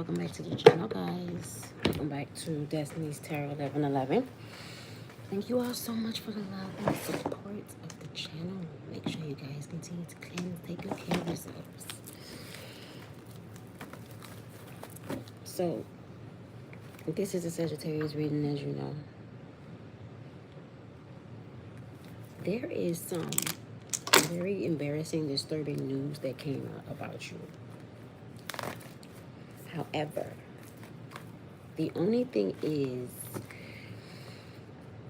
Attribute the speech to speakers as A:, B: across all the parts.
A: welcome back to the channel, guys. Welcome back to Destiny's Tarot 1111. Thank you all so much for the love and support of the channel. Make sure you guys continue to cleanse, take good care of yourselves. So, this is a Sagittarius reading, as you know. There is some very embarrassing, disturbing news that came out about you. However, the only thing is,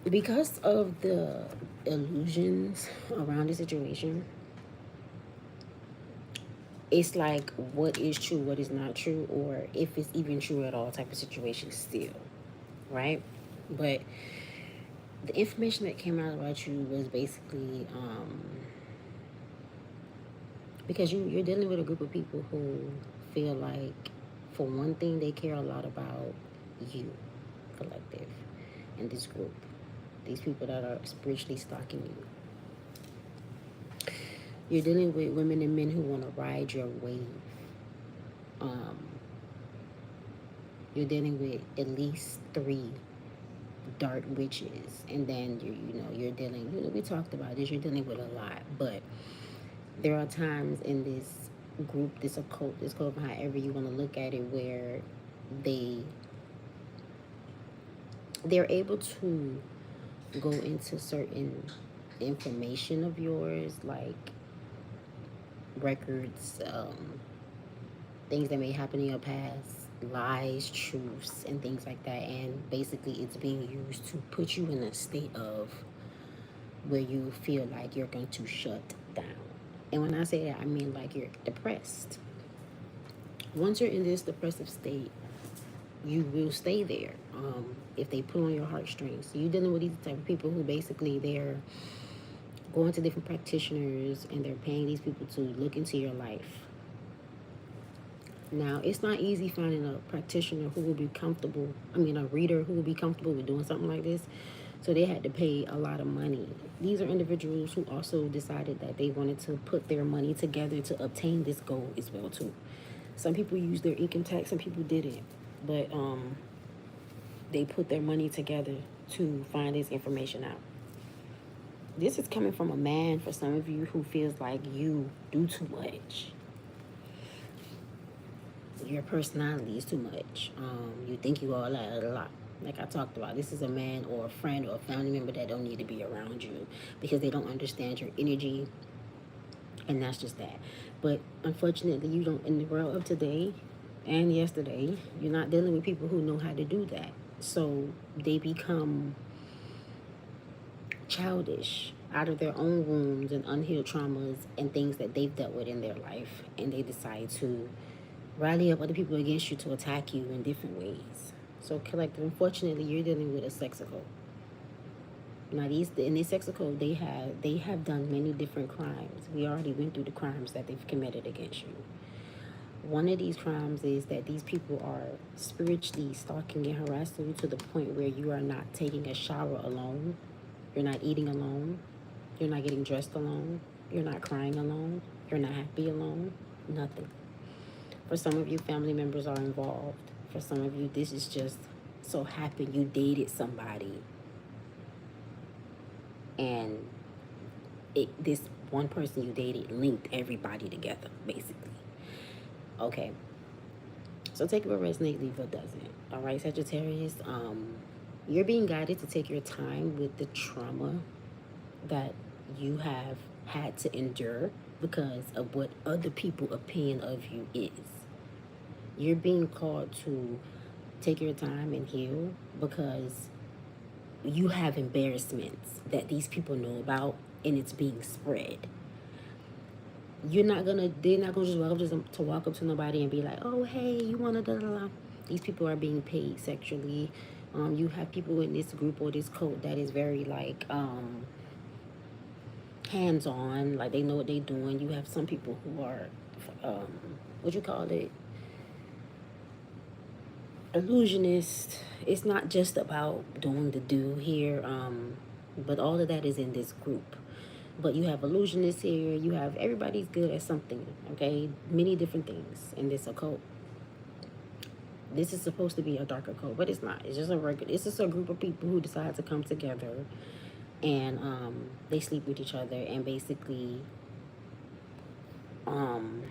A: because of the illusions around the situation, it's like what is true, what is not true, or if it's even true at all type of situation still, right? But the information that came out about you was basically because you're dealing with a group of people who feel like, for one thing, they care a lot about you, collective, and this group. These people that are spiritually stalking you. You're dealing with women and men who want to ride your wave. You're dealing with at least 3 dark witches, and then you're dealing. We talked about this. You're dealing with a lot, but there are times in this group, this occult, this cult, however you want to look at it, where they're able to go into certain information of yours, like records, things that may happen in your past, lies, truths, and things like that. And basically it's being used to put you in a state of where you feel like you're going to shut down. And when I say that, I mean like you're depressed. Once you're in this depressive state, you will stay there if they pull on your heartstrings. So you're dealing with these type of people who basically they're going to different practitioners and they're paying these people to look into your life. Now, it's not easy finding a practitioner who will be comfortable, a reader who will be comfortable with doing something like this. So they had to pay a lot of money. These are individuals who also decided that they wanted to put their money together to obtain this goal as well too. Some people used their income tax, some people didn't. But they put their money together to find this information out. This is coming from a man, for some of you, who feels like you do too much. Your personality is too much. You think you all a lot. Like I talked about, this is a man or a friend or a family member that don't need to be around you because they don't understand your energy, and that's just that. But unfortunately, you don't, in the world of today and yesterday, you're not dealing with people who know how to do that. So they become childish out of their own wounds and unhealed traumas and things that they've dealt with in their life, and they decide to rally up other people against you to attack you in different ways. So collective, unfortunately, you're dealing with a sex occult. Now in this sex occult, they have done many different crimes. We already went through the crimes that they've committed against you. One of these crimes is that these people are spiritually stalking and harassing you to the point where you are not taking a shower alone. You're not eating alone. You're not getting dressed alone. You're not crying alone. You're not happy alone. Nothing. For some of you, family members are involved. For some of you, this is just so happened you dated somebody, and this one person you dated linked everybody together, basically. Okay. So take what resonates, leave what doesn't. All right, Sagittarius. You're being guided to take your time with the trauma that you have had to endure because of what other people's opinion of you is. You're being called to take your time and heal because you have embarrassments that these people know about, and it's being spread. They're not gonna just walk up to nobody and be like, oh, hey, you wanna da da da. These people are being paid sexually. You have people in this group or this cult that is very like hands-on, like they know what they're doing. You have some people who are what you call it, illusionist. It's not just about doing the do here, but all of that is in this group. But you have illusionists here. You have, everybody's good at something, okay? Many different things in this occult. This is supposed to be a darker cult, but it's not. It's just a regular. It's just a group of people who decide to come together, and they sleep with each other, and basically, um,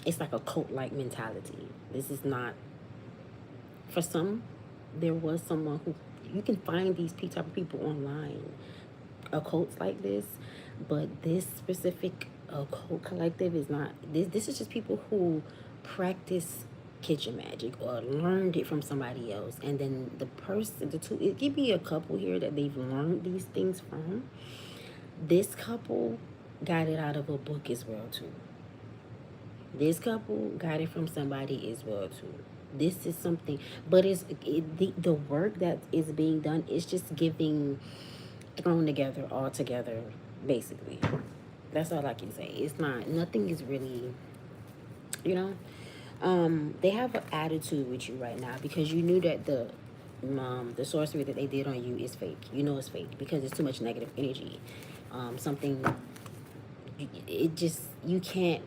A: it's like a cult-like mentality. This is not. For some, there was someone who you can find these type of people online, occults like this, but this specific occult collective is not. This is just people who practice kitchen magic or learned it from somebody else, and then the two, it could be a couple here that they've learned these things from. This couple got it out of a book as well too. This couple got it from somebody as well too. This is something, but the work that is being done is just giving, thrown together all together, basically. That's all I can say. It's not, nothing is really, you know. They have an attitude with you right now because you knew that the sorcery that they did on you is fake. You know it's fake because it's too much negative energy. Something, it just, you can't,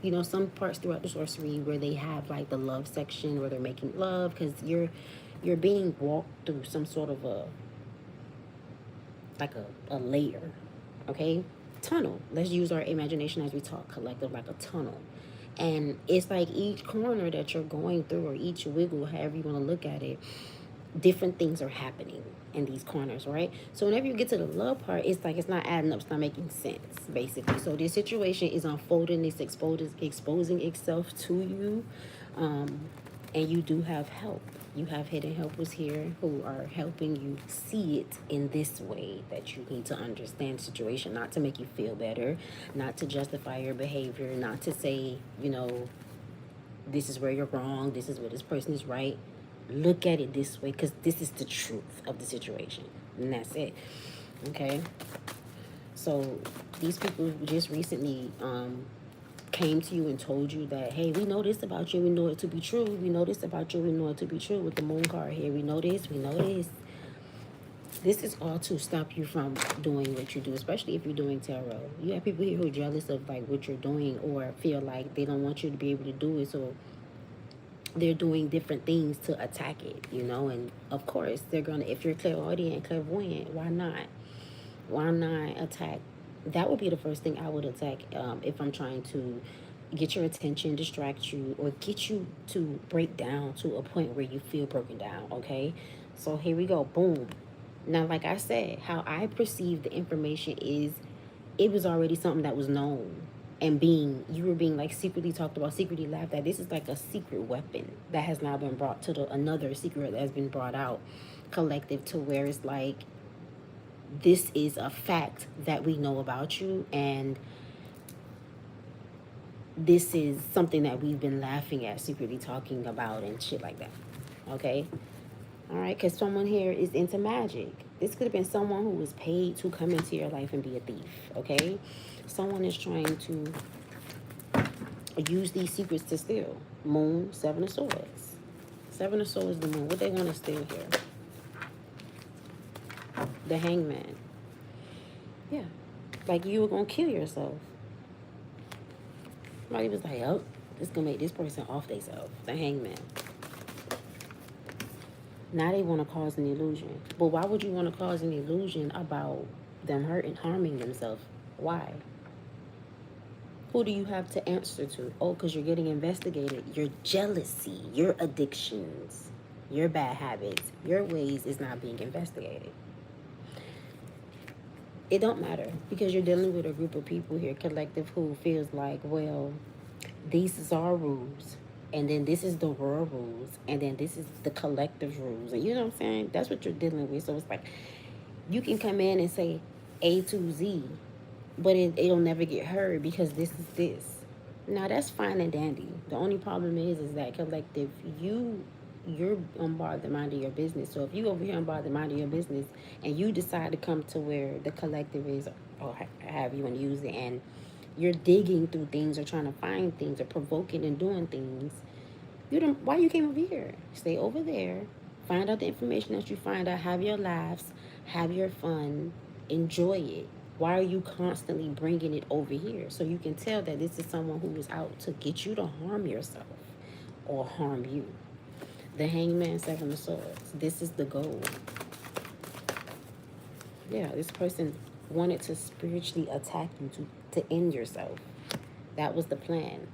A: you know, some parts throughout the sorcery where they have like the love section where they're making love, because you're being walked through some sort of a, like a layer, okay, tunnel. Let's use our imagination as we talk collective, like a tunnel. And it's like each corner that you're going through, or each wiggle, however you want to look at it, different things are happening in these corners, right? So whenever you get to the love part, it's like it's not adding up, it's not making sense, basically. So this situation is unfolding, it's exposing itself to you, and you do have help. You have hidden helpers here who are helping you see it in this way, that you need to understand the situation, not to make you feel better, not to justify your behavior, not to say, you know, this is where you're wrong, this is where this person is right. Look at it this way, because this is the truth of the situation, and that's it. Okay, so these people just recently came to you and told you that, hey, we know this about you, we know it to be true, we know this about you, we know it to be true. With the moon card here, we know this, we know this. This is all to stop you from doing what you do, especially if you're doing tarot. You have people here who are jealous of like what you're doing, or feel like they don't want you to be able to do it, so they're doing different things to attack it, you know. And of course they're gonna, if you're clairaudient and clairvoyant, why not attack? That would be the first thing I would attack, if I'm trying to get your attention, distract you, or get you to break down to a point where you feel broken down. Okay, so here we go, boom. Now, like I said, how I perceive the information is, it was already something that was known, and you were being like secretly talked about, secretly laughed at. This is like a secret weapon that has now been brought to another secret that has been brought out collective, to where it's like, this is a fact that we know about you, and this is something that we've been laughing at, secretly talking about and shit like that. Okay, all right, because someone here is into magic. This could have been someone who was paid to come into your life and be a thief. Okay, someone is trying to use these secrets to steal. Moon, Seven of Swords. Seven of Swords, the moon. What they want to steal here? The Hangman. Yeah, like you were gonna kill yourself. Somebody was like, oh, this gonna make this person off themselves. The Hangman. Now they want to cause an illusion. But why would you want to cause an illusion about them harming themselves? Why? Who do you have to answer to? Oh, because you're getting investigated. Your jealousy, your addictions, your bad habits, your ways is not being investigated. It don't matter, because you're dealing with a group of people here, collective, who feels like, well, these is our rules, and then this is the world rules, and then this is the collective rules. And you know what I'm saying? That's what you're dealing with. So it's like, you can come in and say A to Z, but it'll never get heard because this is this. Now, that's fine and dandy. The only problem is that collective, you're on bar the mind of your business. So if you over here on bar the mind of your business, and you decide to come to where the collective is, or have you want to use it, and you're digging through things, or trying to find things, or provoking and doing things, why you came over here? Stay over there, find out the information that you find out, have your laughs, have your fun, enjoy it. Why are you constantly bringing it over here? So you can tell that this is someone who is out to get you to harm yourself or harm you. The Hangman, Seven of Swords. This is the goal. Yeah, this person wanted to spiritually attack you to end yourself. That was the plan.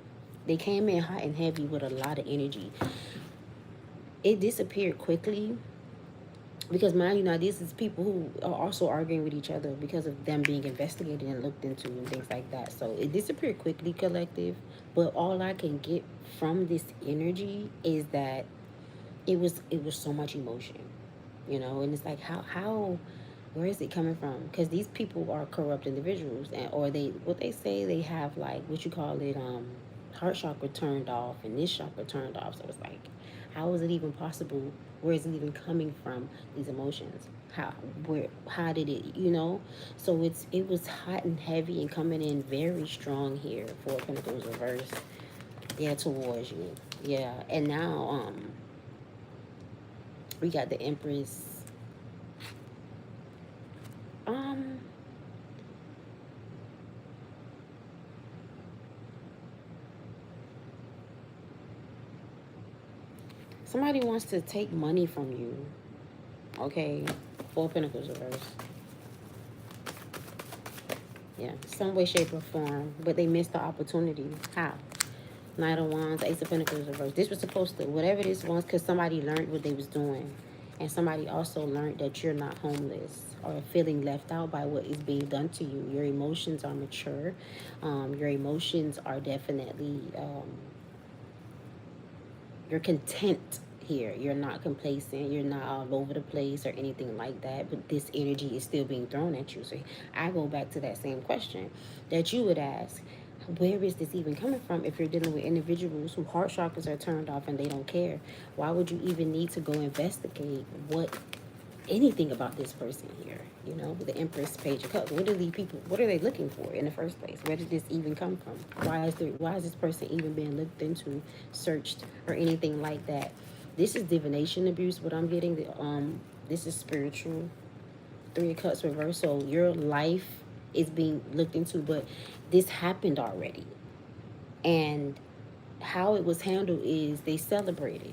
A: They came in hot and heavy with a lot of energy. It disappeared quickly because, mind you, now this is people who are also arguing with each other because of them being investigated and looked into and things like that. So it disappeared quickly, collective. But all I can get from this energy is that it was so much emotion, and it's like how where is it coming from? Because these people are corrupt individuals, and or they say they have, like, what you call it, heart chakra turned off and this chakra turned off. So it's like, how is it even possible? Where is it even coming from? These emotions, how did it, So it was hot and heavy and coming in very strong here. Four of Pentacles reverse, yeah, towards you, yeah. And now we got the Empress. Somebody wants to take money from you. Okay, Four Pentacles reverse. Yeah, some way, shape, or form, but they missed the opportunity. How? Knight of Wands, Ace of Pentacles reverse. This was supposed to, whatever this was, because somebody learned what they was doing. And somebody also learned that you're not homeless or feeling left out by what is being done to you. Your emotions are mature. Your emotions are definitely, you're content here. You're not complacent. You're not all over the place or anything like that. But this energy is still being thrown at you. So I go back to that same question that you would ask. Where is this even coming from? If you're dealing with individuals whose heart chakras are turned off and they don't care, why would you even need to go investigate anything about this person here? With the Empress, Page of Cups. What are these people? What are they looking for in the first place? Where did this even come from? Why is this person even being looked into, searched, or anything like that? This is divination abuse. What I'm getting, this is spiritual. Three of Cups reverse. So your life is being looked into, but this happened already. And how it was handled is they celebrated.